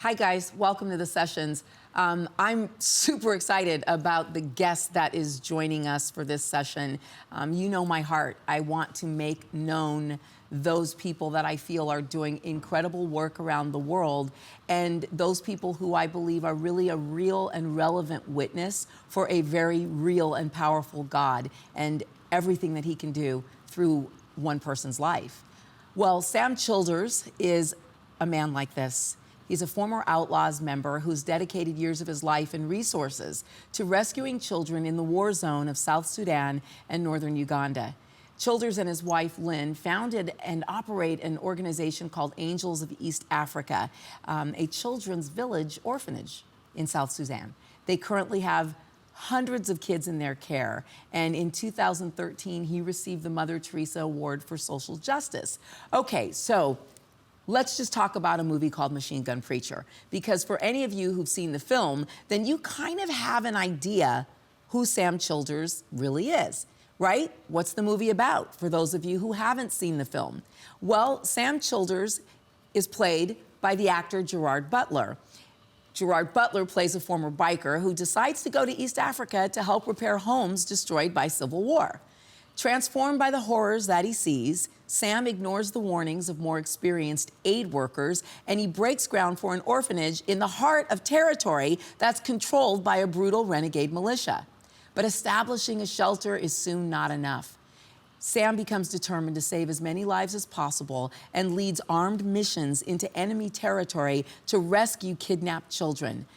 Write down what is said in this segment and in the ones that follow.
Hi, guys. Welcome to the sessions. I'm super excited about the guest that is joining us for this session. You know my heart. I want to make known those people that I feel are doing incredible work around the world, and those people who I believe are really a real and relevant witness for a very real and powerful God and everything that he can do through one person's life. Well, Sam Childers is a man like this. He's a former Outlaws member who's dedicated years of his life and resources to rescuing children in the war zone of South Sudan and northern Uganda. Childers and his wife, Lynn, founded and operate an organization called Angels of East Africa, a children's village orphanage in South Sudan. They currently have hundreds of kids in their care, and in 2013, he received the Mother Teresa Award for Social Justice. Okay, so let's just talk about a movie called Machine Gun Preacher, because for any of you who've seen the film, then you kind of have an idea who Sam Childers really is, right? What's the movie about, for those of you who haven't seen the film? Well, Sam Childers is played by the actor Gerard Butler. Gerard Butler plays a former biker who decides to go to East Africa to help repair homes destroyed by civil war. Transformed by the horrors that he sees, Sam ignores the warnings of more experienced aid workers, and he breaks ground for an orphanage in the heart of territory that's controlled by a brutal renegade militia. But establishing a shelter is soon not enough. Sam becomes determined to save as many lives as possible and leads armed missions into enemy territory to rescue kidnapped children.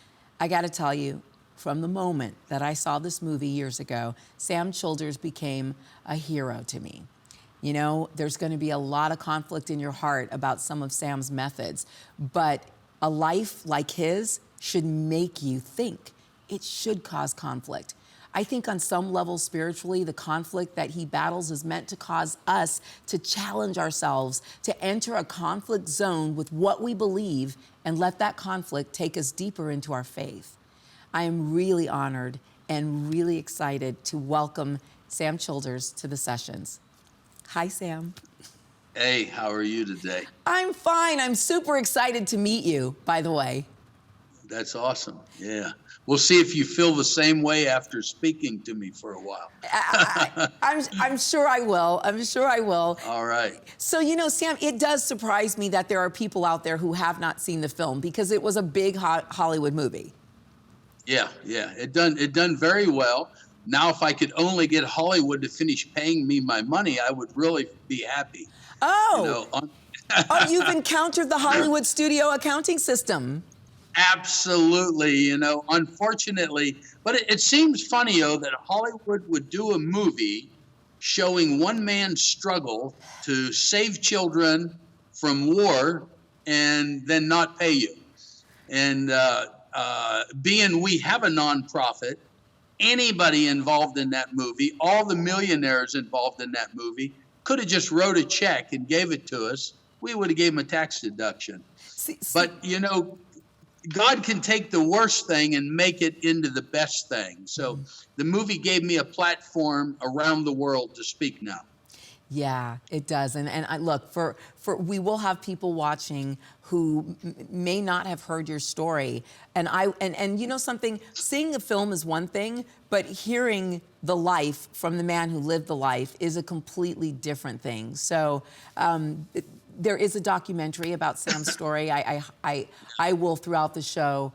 I gotta tell you, from the moment that I saw this movie years ago, Sam Childers became a hero to me. You know, there's gonna be a lot of conflict in your heart about some of Sam's methods, but a life like his should make you think. It should cause conflict. I think on some level spiritually, the conflict that he battles is meant to cause us to challenge ourselves, to enter a conflict zone with what we believe and let that conflict take us deeper into our faith. I am really honored and really excited to welcome Sam Childers to the sessions. Hi, Sam. Hey, how are you today? I'm fine. I'm super excited to meet you, by the way. That's awesome. Yeah. We'll see if you feel the same way after speaking to me for a while. I'm sure I will. I'm sure I will. All right. So, you know, Sam, it does surprise me that there are people out there who have not seen the film because it was a big Hollywood movie. Yeah. It done very well. Now, if I could only get Hollywood to finish paying me my money, I would really be happy. Oh, oh, you've encountered the Hollywood studio accounting system. Absolutely, unfortunately, but it seems funny, that Hollywood would do a movie showing one man's struggle to save children from war and then not pay you. And being we have a nonprofit, anybody involved in that movie, all the millionaires involved in that movie, could have just wrote a check and gave it to us. We would have gave them a tax deduction. But, God can take the worst thing and make it into the best thing. So the movie gave me a platform around the world to speak now. Yeah, it does. And I, look, we will have people watching who may not have heard your story. And you know something, seeing the film is one thing, but hearing the life from the man who lived the life is a completely different thing. So there is a documentary about Sam's story. I will, throughout the show,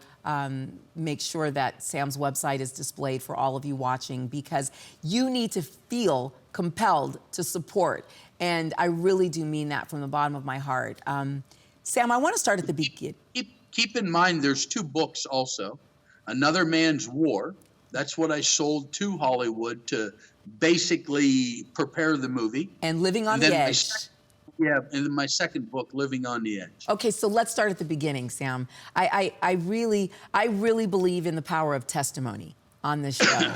make sure that Sam's website is displayed for all of you watching, because you need to feel compelled to support. And I really do mean that from the bottom of my heart. Sam, I want to start at the beginning. Keep in mind, there's two books also. Another Man's War. That's what I sold to Hollywood to basically prepare the movie. And Living on the Edge. Yeah, and my second book, Living on the Edge. Okay, so let's start at the beginning, Sam. I really believe in the power of testimony on this show.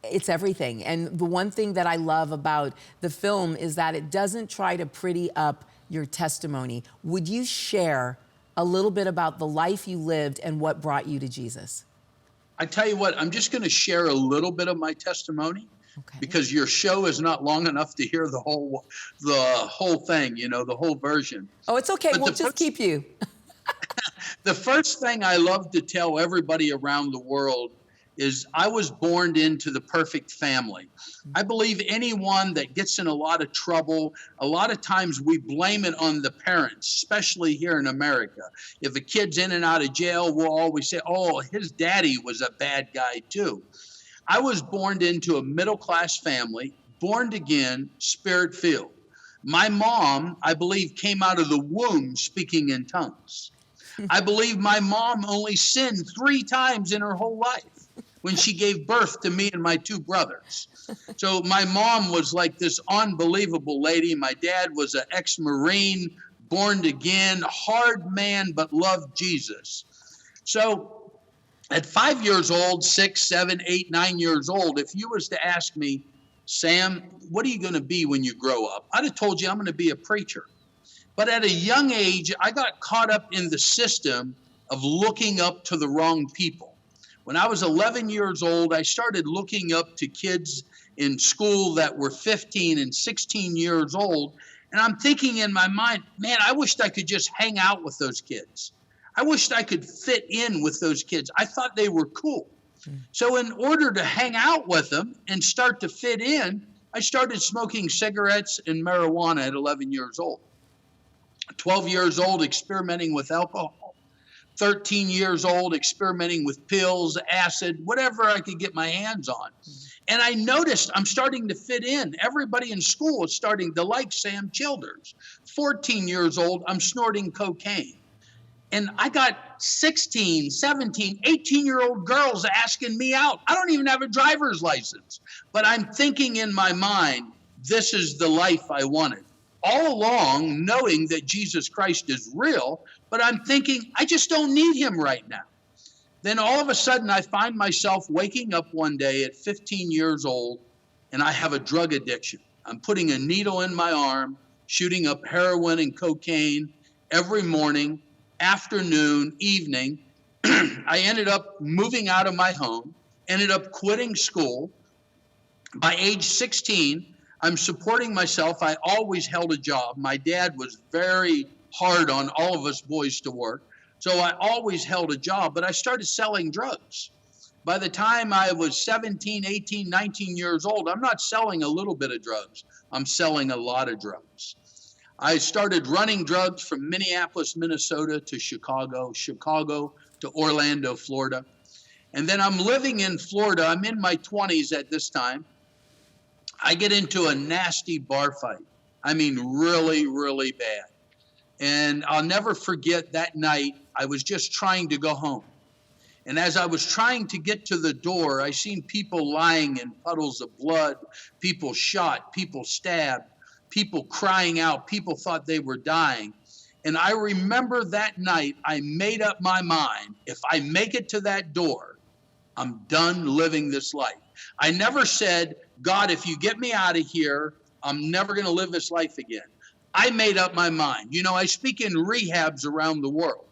It's everything. And the one thing that I love about the film is that it doesn't try to pretty up your testimony. Would you share a little bit about the life you lived and what brought you to Jesus? I tell you what, I'm just going to share a little bit of my testimony. Okay. Because your show is not long enough to hear the whole thing, the whole version. Oh, it's okay. We'll just keep you. The first thing I love to tell everybody around the world is I was born into the perfect family. I believe anyone that gets in a lot of trouble, a lot of times we blame it on the parents, especially here in America. If a kid's in and out of jail, we'll always say, oh, his daddy was a bad guy too. I was born into a middle-class family, born again, spirit-filled. My mom, I believe, came out of the womb speaking in tongues. I believe my mom only sinned 3 times in her whole life when she gave birth to me and my 2 brothers. So my mom was like this unbelievable lady. My dad was an ex-Marine, born again, hard man, but loved Jesus. So at 5 years old, 6, 7, 8, 9 years old, if you was to ask me, Sam, what are you going to be when you grow up? I'd have told you I'm going to be a preacher. But at a young age, I got caught up in the system of looking up to the wrong people. When I was 11 years old, I started looking up to kids in school that were 15 and 16 years old. And I'm thinking in my mind, man, I wished I could just hang out with those kids. I wished I could fit in with those kids. I thought they were cool. So in order to hang out with them and start to fit in, I started smoking cigarettes and marijuana at 11 years old. 12 years old, experimenting with alcohol. 13 years old, experimenting with pills, acid, whatever I could get my hands on. And I noticed I'm starting to fit in. Everybody in school is starting to like Sam Childers. 14 years old, I'm snorting cocaine. And I got 16, 17, 18-year-old girls asking me out. I don't even have a driver's license. But I'm thinking in my mind, this is the life I wanted. All along, knowing that Jesus Christ is real, but I'm thinking, I just don't need him right now. Then all of a sudden, I find myself waking up one day at 15 years old, and I have a drug addiction. I'm putting a needle in my arm, shooting up heroin and cocaine every morning, afternoon, evening. I ended up moving out of my home, ended up quitting school. By age 16, I'm supporting myself. I always held a job. My dad was very hard on all of us boys to work. So I always held a job, but I started selling drugs. By the time I was 17, 18, 19 years old, I'm not selling a little bit of drugs. I'm selling a lot of drugs. I started running drugs from Minneapolis, Minnesota to Chicago, Chicago to Orlando, Florida. And then I'm living in Florida. I'm in my 20s at this time. I get into a nasty bar fight. I mean, really, really bad. And I'll never forget that night, I was just trying to go home. And as I was trying to get to the door, I seen people lying in puddles of blood, people shot, people stabbed, people crying out, people thought they were dying. And I remember that night, I made up my mind, if I make it to that door, I'm done living this life. I never said, God, if you get me out of here, I'm never going to live this life again. I made up my mind. You know, I speak in rehabs around the world.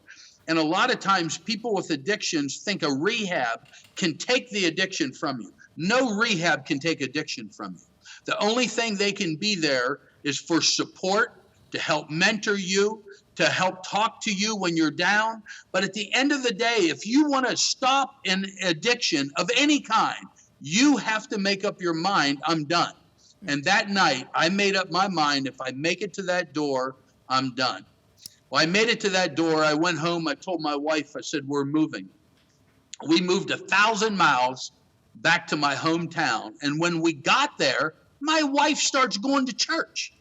And a lot of times people with addictions think a rehab can take the addiction from you. No rehab can take addiction from you. The only thing they can be there is for support, to help mentor you, to help talk to you when you're down. But at the end of the day, if you want to stop an addiction of any kind, you have to make up your mind, I'm done. And that night, I made up my mind, if I make it to that door, I'm done. Well, I made it to that door. I went home. I told my wife, I said, we're moving. We moved 1,000 miles back to my hometown. And when we got there, my wife starts going to church.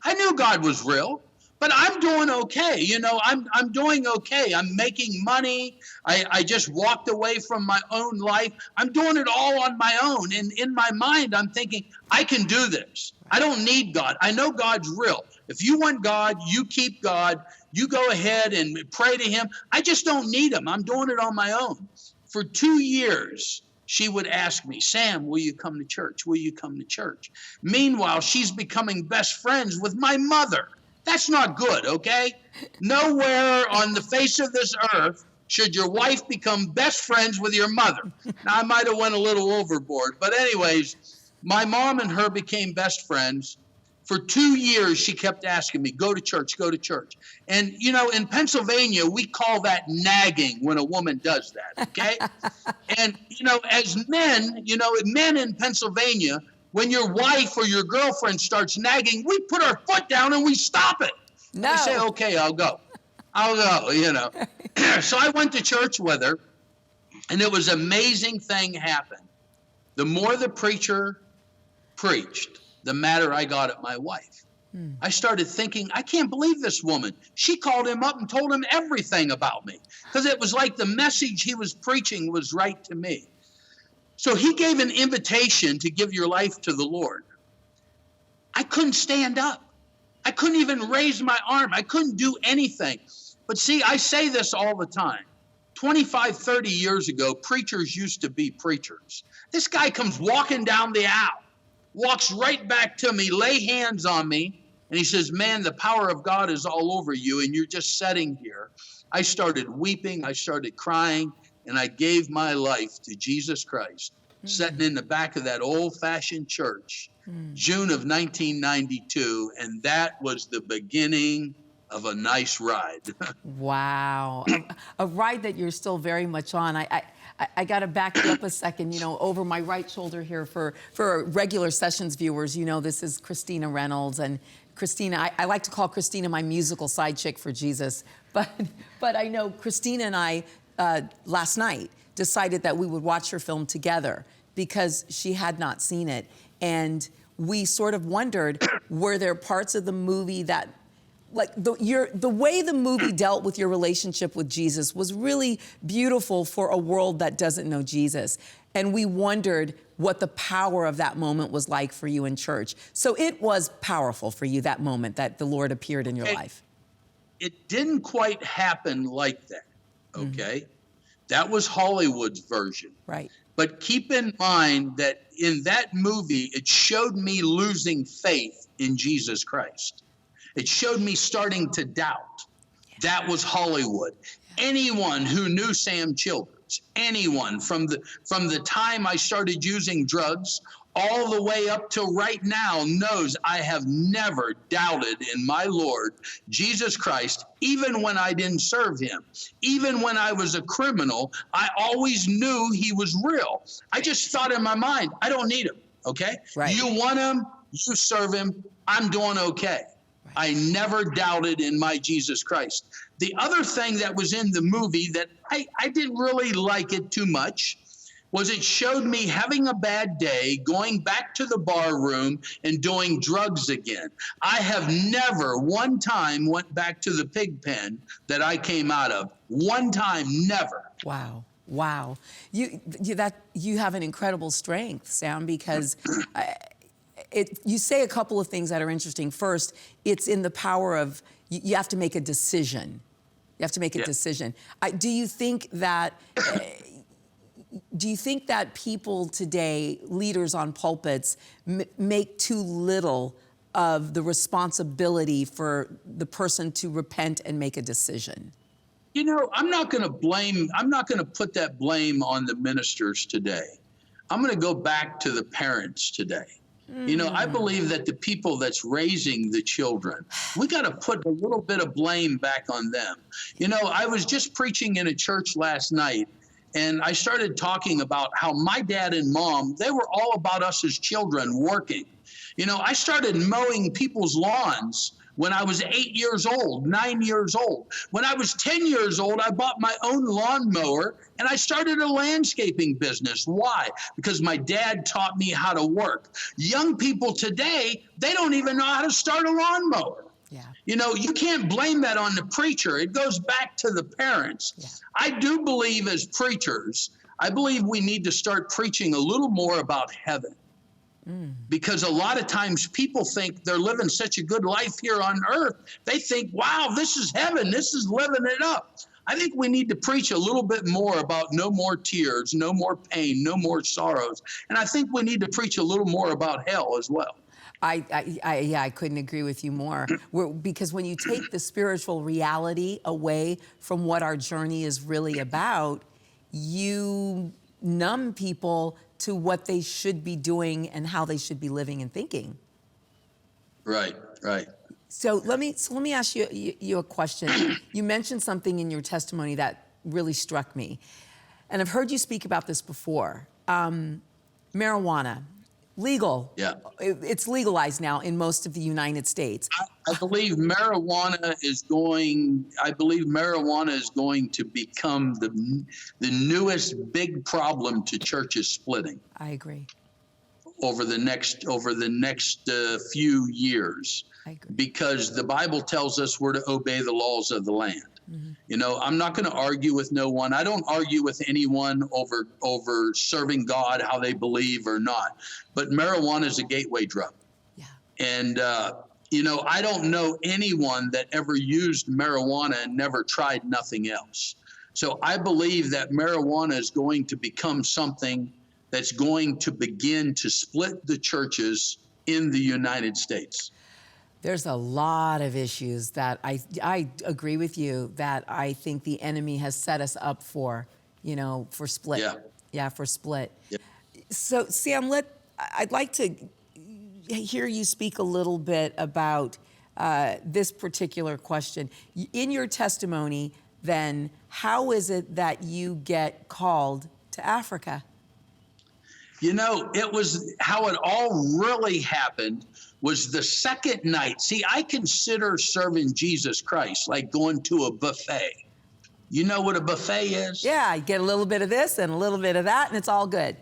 I knew God was real, but I'm doing okay. You know, I'm doing okay. I'm making money. I just walked away from my own life. I'm doing it all on my own. And in my mind, I'm thinking, I can do this. I don't need God. I know God's real. If you want God, you keep God. You go ahead and pray to him. I just don't need him. I'm doing it on my own. For 2 years, she would ask me, Sam, will you come to church? Will you come to church? Meanwhile, she's becoming best friends with my mother. That's not good, okay? Nowhere on the face of this earth should your wife become best friends with your mother. Now, I might have went a little overboard, but anyways, my mom and her became best friends. For 2 years, she kept asking me, go to church, go to church. And, you know, in Pennsylvania, we call that nagging when a woman does that, okay? And, you know, as men, you know, men in Pennsylvania, when your wife or your girlfriend starts nagging, we put our foot down and we stop it. No. We say, okay, I'll go, you know. So I went to church with her, and it was an amazing thing happened. The more the preacher preached, the madder I got at my wife. I started thinking, I can't believe this woman. She called him up and told him everything about me, because it was like the message he was preaching was right to me. So he gave an invitation to give your life to the Lord. I couldn't stand up. I couldn't even raise my arm. I couldn't do anything. But see, I say this all the time. 25, 30 years ago, preachers used to be preachers. This guy comes walking down the aisle, walks right back to me, lay hands on me, and he says, man, the power of God is all over you, and you're just sitting here. I started weeping, I started crying, and I gave my life to Jesus Christ, sitting in the back of that old-fashioned church, June of 1992, and that was the beginning of a nice ride. Wow. A ride that you're still very much on. I got to back you up a second. You know, over my right shoulder here for regular Sessions viewers, you know, this is Christina Reynolds. And Christina, I like to call Christina my musical side chick for Jesus. But I know Christina and I, last night, decided that we would watch her film together because she had not seen it. And we sort of wondered, were there parts of the movie that, like the way the movie dealt with your relationship with Jesus was really beautiful for a world that doesn't know Jesus. And we wondered what the power of that moment was like for you in church. So it was powerful for you, that moment that the Lord appeared in your life. It didn't quite happen like that, okay? That was Hollywood's version. Right. But keep in mind that in that movie, it showed me losing faith in Jesus Christ. It showed me starting to doubt. That was Hollywood. Anyone who knew Sam Childers, anyone from the time I started using drugs all the way up to right now knows I have never doubted in my Lord Jesus Christ, even when I didn't serve him. Even when I was a criminal, I always knew he was real. I just thought in my mind, I don't need him, okay? Right. You want him, you serve him, I'm doing okay. I never doubted in my Jesus Christ. The other thing that was in the movie that I didn't really like it too much was it showed me having a bad day, going back to the bar room and doing drugs again. I have never one time went back to the pig pen that I came out of. One time, never. Wow. Wow. You have an incredible strength, Sam, because you say a couple of things that are interesting. First, it's in the power of, you have to make a decision. You have to make a decision. Do you think that people today, leaders on pulpits, make too little of the responsibility for the person to repent and make a decision? You know, I'm not going to put that blame on the ministers today. I'm going to go back to the parents today. You know, I believe that the people that's raising the children, we got to put a little bit of blame back on them. You know, I was just preaching in a church last night, and I started talking about how my dad and mom, they were all about us as children working. You know, I started mowing people's lawns when I was 8 years old, 9 years old. When I was 10 years old, I bought my own lawnmower and I started a landscaping business. Why? Because my dad taught me how to work. Young people today, they don't even know how to start a lawnmower. Yeah. You know, you can't blame that on the preacher. It goes back to the parents. Yeah. I do believe as preachers, I believe we need to start preaching a little more about heaven. Because a lot of times people think they're living such a good life here on earth. They think, wow, this is heaven. This is living it up. I think we need to preach a little bit more about no more tears, no more pain, no more sorrows. And I think we need to preach a little more about hell as well. I couldn't agree with you more. Because when you take the spiritual reality away from what our journey is really about, you numb people to what they should be doing and how they should be living and thinking. Right, right. So let me ask you a question. You mentioned something in your testimony that really struck me, and I've heard you speak about this before. Marijuana, legal. Yeah. It's legalized now in most of the United States. I believe marijuana is going to become the newest big problem to churches splitting I agree. over the next few years, I agree. because the Bible tells us we're to obey the laws of the land. You know, I'm not going to argue with no one. I don't argue with anyone over serving God, how they believe or not. But marijuana is a gateway drug. Yeah. And, you know, I don't know anyone that ever used marijuana and never tried nothing else. So I believe that marijuana is going to become something that's going to begin to split the churches in the United States. There's a lot of issues that I agree with you that I think the enemy has set us up for, you know, for split. Yeah. Yeah, for split. Yeah. So Sam, I'd like to hear you speak a little bit about this particular question. In your testimony, then, how is it that you get called to Africa? You know, it was how it all really happened was the second night. See, I consider serving Jesus Christ like going to a buffet. You know what a buffet is? Yeah, you get a little bit of this and a little bit of that, and it's all good.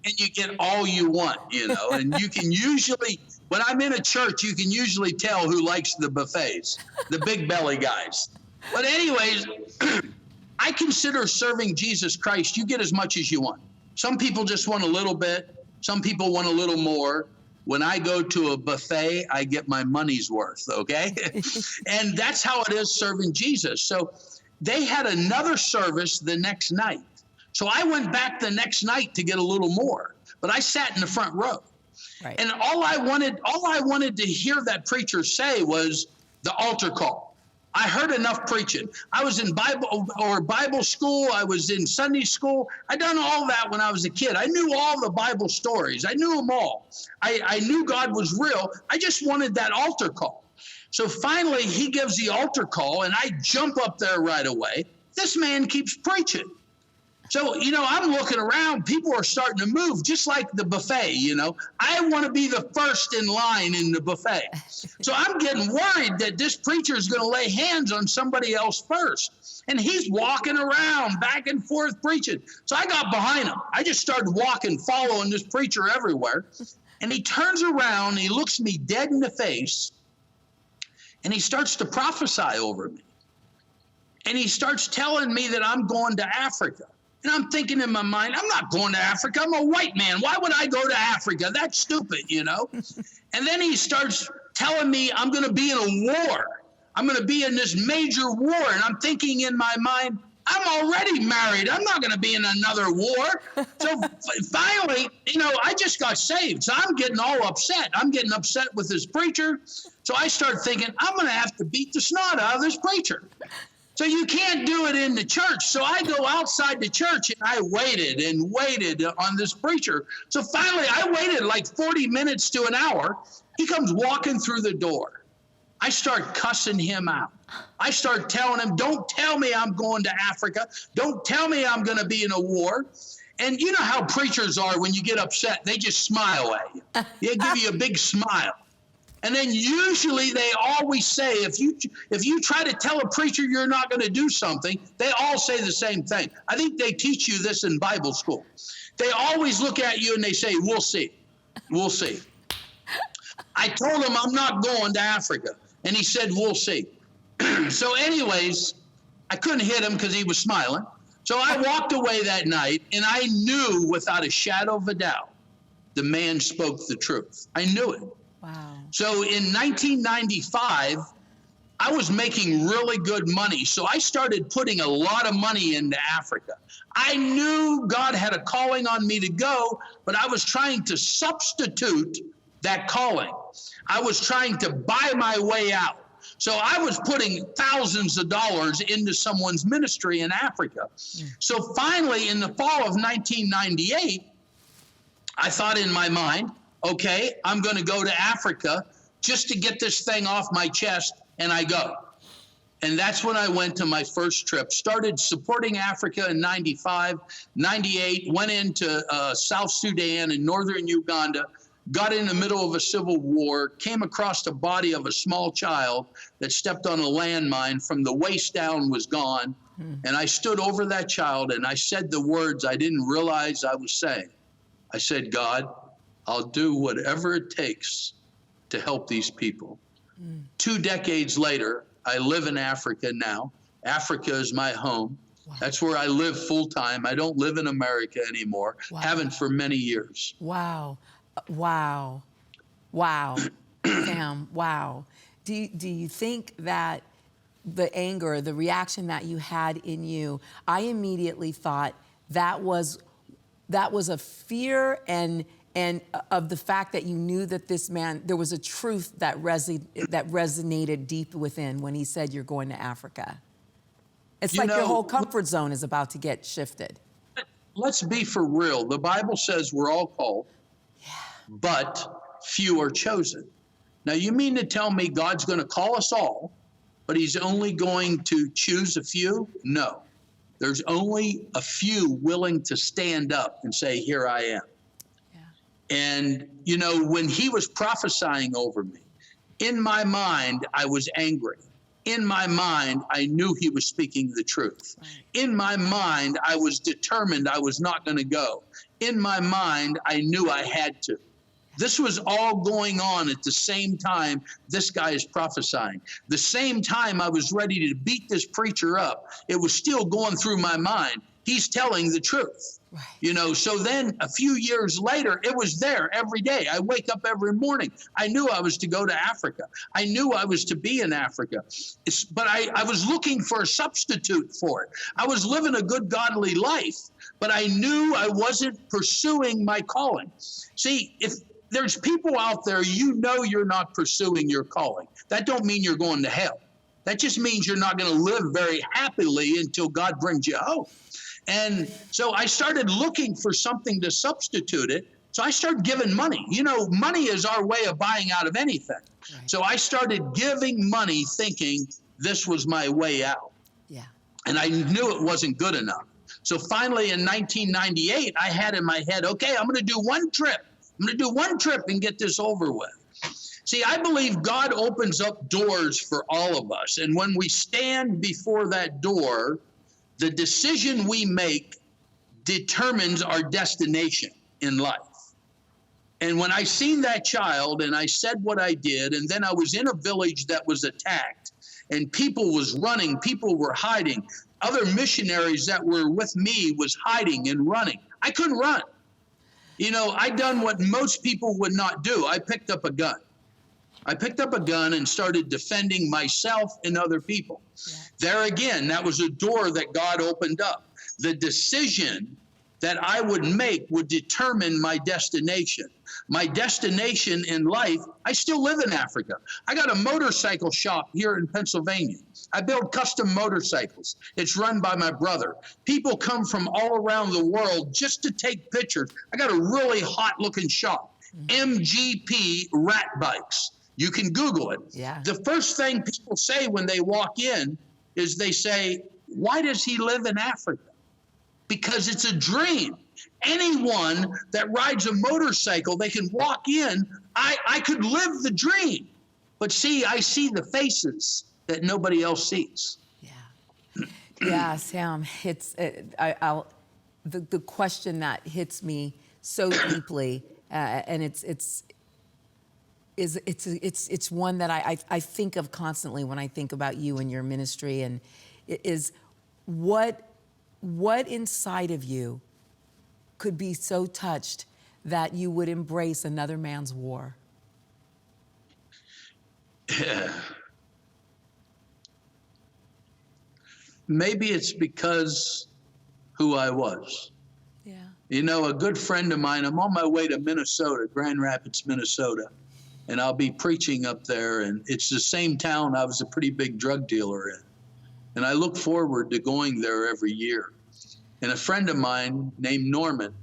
And you get all you want, you know, and you can usually, when I'm in a church, you can usually tell who likes the buffets, the big belly guys. But anyways, I consider serving Jesus Christ, you get as much as you want. Some people just want a little bit. Some people want a little more. When I go to a buffet, I get my money's worth, okay? And that's how it is serving Jesus. So they had another service the next night. So I went back the next night to get a little more, but I sat in the front row. Right. And all I wanted to hear that preacher say was the altar call. I heard enough preaching. I was in Bible school. I was in Sunday school. I done all that when I was a kid. I knew all the Bible stories. I knew them all. I knew God was real. I just wanted that altar call. So finally, he gives the altar call, and I jump up there right away. This man keeps preaching. So, you know, I'm looking around. People are starting to move, just like the buffet, you know. I want to be the first in line in the buffet. So I'm getting worried that this preacher is going to lay hands on somebody else first. And he's walking around back and forth preaching. So I got behind him. I just started walking, following this preacher everywhere. And he turns around, and he looks me dead in the face, and he starts to prophesy over me. And he starts telling me that I'm going to Africa. And I'm thinking in my mind, I'm not going to Africa. I'm a white man. Why would I go to Africa? That's stupid, you know? And then he starts telling me I'm going to be in a war. I'm going to be in this major war. And I'm thinking in my mind, I'm already married. I'm not going to be in another war. So finally, you know, I just got saved. So I'm getting all upset. I'm getting upset with this preacher. So I start thinking, I'm going to have to beat the snot out of this preacher. So you can't do it in the church. So I go outside the church, and I waited and waited on this preacher. So finally, I waited like 40 minutes to an hour. He comes walking through the door. I start cussing him out. I start telling him, don't tell me I'm going to Africa. Don't tell me I'm going to be in a war. And you know how preachers are when you get upset. They just smile at you. They give you a big smile. And then usually they always say, if you try to tell a preacher you're not going to do something, they all say the same thing. I think they teach you this in Bible school. They always look at you and they say, we'll see. We'll see. I told him I'm not going to Africa. And he said, we'll see. So anyways, I couldn't hit him because he was smiling. So I walked away that night, and I knew without a shadow of a doubt, the man spoke the truth. I knew it. Wow. So in 1995, I was making really good money. So I started putting a lot of money into Africa. I knew God had a calling on me to go, but I was trying to substitute that calling. I was trying to buy my way out. So I was putting thousands of dollars into someone's ministry in Africa. So finally, in the fall of 1998, I thought in my mind, okay, I'm going to go to Africa, just to get this thing off my chest, and I go. And that's when I went to my first trip. Started supporting Africa in 95, 98, went into South Sudan and northern Uganda, got in the middle of a civil war, came across the body of a small child that stepped on a landmine. From the waist down was gone. And I stood over that child and I said the words I didn't realize I was saying. I said, God, I'll do whatever it takes to help these people. 2 decades later, I live in Africa now. Africa is my home. Wow. That's where I live full time. I don't live in America anymore. Wow. Haven't for many years. Wow. Wow. Wow. Sam, wow. Do you think that the anger, the reaction that you had in you, I immediately thought that was a fear and of the fact that you knew that this man, there was a truth that resonated deep within when he said you're going to Africa. It's like your whole comfort zone is about to get shifted. Let's be for real. The Bible says we're all called, but few are chosen. Now, you mean to tell me God's going to call us all, but he's only going to choose a few? No. There's only a few willing to stand up and say, here I am. And, you know, when he was prophesying over me, in my mind, I was angry. In my mind, I knew he was speaking the truth. In my mind, I was determined I was not going to go. In my mind, I knew I had to. This was all going on at the same time this guy is prophesying. The same time I was ready to beat this preacher up, it was still going through my mind. He's telling the truth. Right. You know, so then a few years later, it was there every day. I wake up every morning. I knew I was to go to Africa. I knew I was to be in Africa. But I was looking for a substitute for it. I was living a good, godly life, but I knew I wasn't pursuing my calling. See, if there's people out there, you know you're not pursuing your calling. That don't mean you're going to hell. That just means you're not going to live very happily until God brings you home. And so I started looking for something to substitute it. So I started giving money. You know, money is our way of buying out of anything. Right. So I started giving money thinking this was my way out. Yeah. And I knew it wasn't good enough. So finally in 1998, I had in my head, okay, I'm going to do one trip. I'm going to do one trip and get this over with. See, I believe God opens up doors for all of us. And when we stand before that door, the decision we make determines our destination in life. And when I seen that child and I said what I did, and then I was in a village that was attacked and people was running, people were hiding. Other missionaries that were with me was hiding and running. I couldn't run. You know, I done what most people would not do. I picked up a gun. I picked up a gun and started defending myself and other people. Yeah. There again, that was a door that God opened up. The decision that I would make would determine my destination. My destination in life, I still live in Africa. I got a motorcycle shop here in Pennsylvania. I build custom motorcycles. It's run by my brother. People come from all around the world just to take pictures. I got a really hot looking shop, MGP Rat Bikes. You can Google it. Yeah. The first thing people say when they walk in is they say, why does he live in Africa? Because it's a dream. Anyone that rides a motorcycle, they can walk in. I could live the dream. But see, I see the faces that nobody else sees. Yeah. Yeah, Sam, it's the question that hits me so deeply, and it's one that I think of constantly when I think about you and your ministry, and it is what inside of you could be so touched that you would embrace another man's war? Yeah. Maybe it's because who I was. Yeah. You know, a good friend of mine, I'm on my way to Minnesota, Grand Rapids, Minnesota, and I'll be preaching up there, and it's the same town I was a pretty big drug dealer in. And I look forward to going there every year. And a friend of mine named Norman,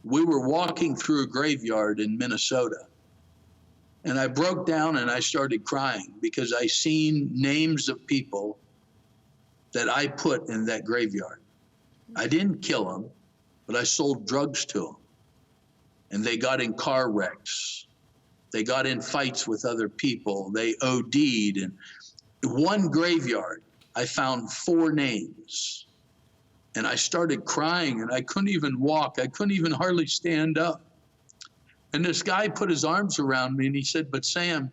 we were walking through a graveyard in Minnesota. And I broke down and I started crying because I seen names of people that I put in that graveyard. I didn't kill them, but I sold drugs to them. And they got in car wrecks. They got in fights with other people. They OD'd. And one graveyard, I found 4 names. And I started crying and I couldn't even walk. I couldn't even hardly stand up. And this guy put his arms around me and he said, "But Sam,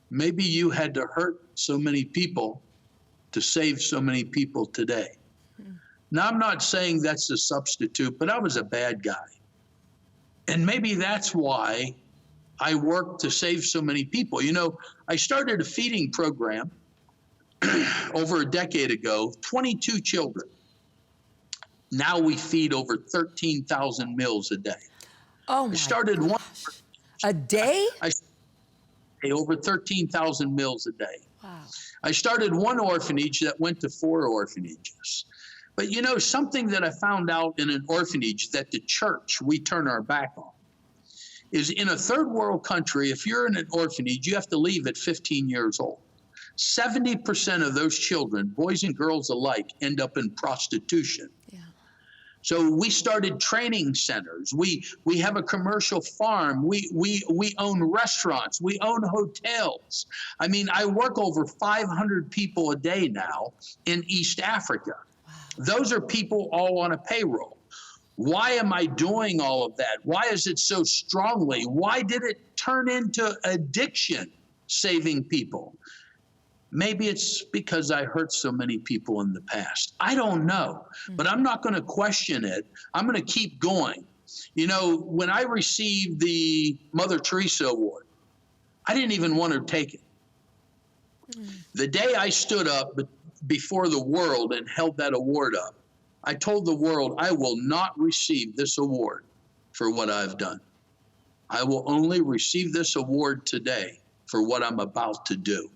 maybe you had to hurt so many people to save so many people today." Now, I'm not saying that's a substitute, but I was a bad guy. And maybe that's why I worked to save so many people. You know, I started a feeding program over a decade ago, 22 children. Now we feed over 13,000 meals a day. Oh my I started gosh. one A day? I over 13,000 meals a day. Wow. I started one orphanage that went to 4 orphanages. But you know, something that I found out in an orphanage that the church, we turn our back on, is in a third world country, if you're in an orphanage, you have to leave at 15 years old. 70% of those children, boys and girls alike, end up in prostitution. Yeah. So we started training centers. We have a commercial farm. We own restaurants. We own hotels. I mean, I work over 500 people a day now in East Africa. Wow. Those are people all on a payroll. Why am I doing all of that? Why is it so strongly? Why did it turn into addiction, saving people? Maybe it's because I hurt so many people in the past. I don't know, but I'm not going to question it. I'm going to keep going. You know, when I received the Mother Teresa Award, I didn't even want to take it. The day I stood up before the world and held that award up, I told the world, I will not receive this award for what I've done. I will only receive this award today for what I'm about to do.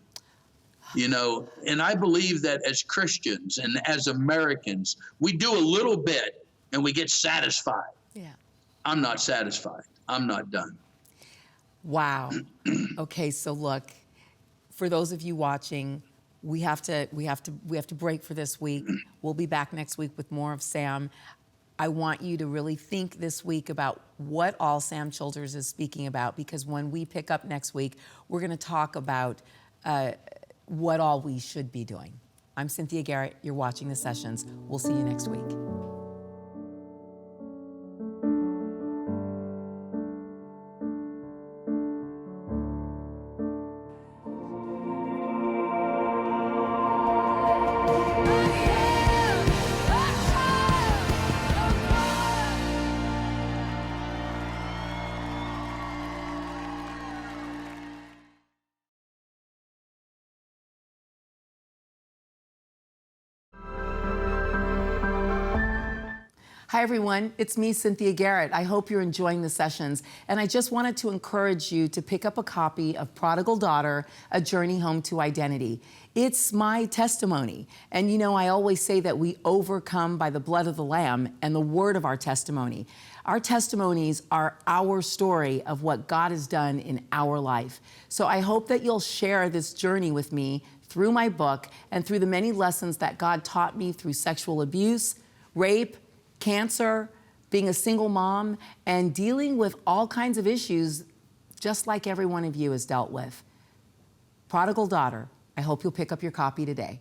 You know, and I believe that as Christians and as Americans, we do a little bit and we get satisfied. Yeah. I'm not satisfied. I'm not done. Wow. Okay, so look, for those of you watching, we have to break for this week. We'll be back next week with more of Sam. I want you to really think this week about what all Sam Childers is speaking about, because when we pick up next week, we're going to talk about what all we should be doing. I'm Cynthia Garrett. You're watching The Sessions. We'll see you next week. Hi, everyone. It's me, Cynthia Garrett. I hope you're enjoying the sessions. And I just wanted to encourage you to pick up a copy of Prodigal Daughter, A Journey Home to Identity. It's my testimony. And you know, I always say that we overcome by the blood of the Lamb and the word of our testimony. Our testimonies are our story of what God has done in our life. So I hope that you'll share this journey with me through my book and through the many lessons that God taught me through sexual abuse, rape, cancer, being a single mom, and dealing with all kinds of issues just like every one of you has dealt with. Prodigal Daughter. I hope you'll pick up your copy today.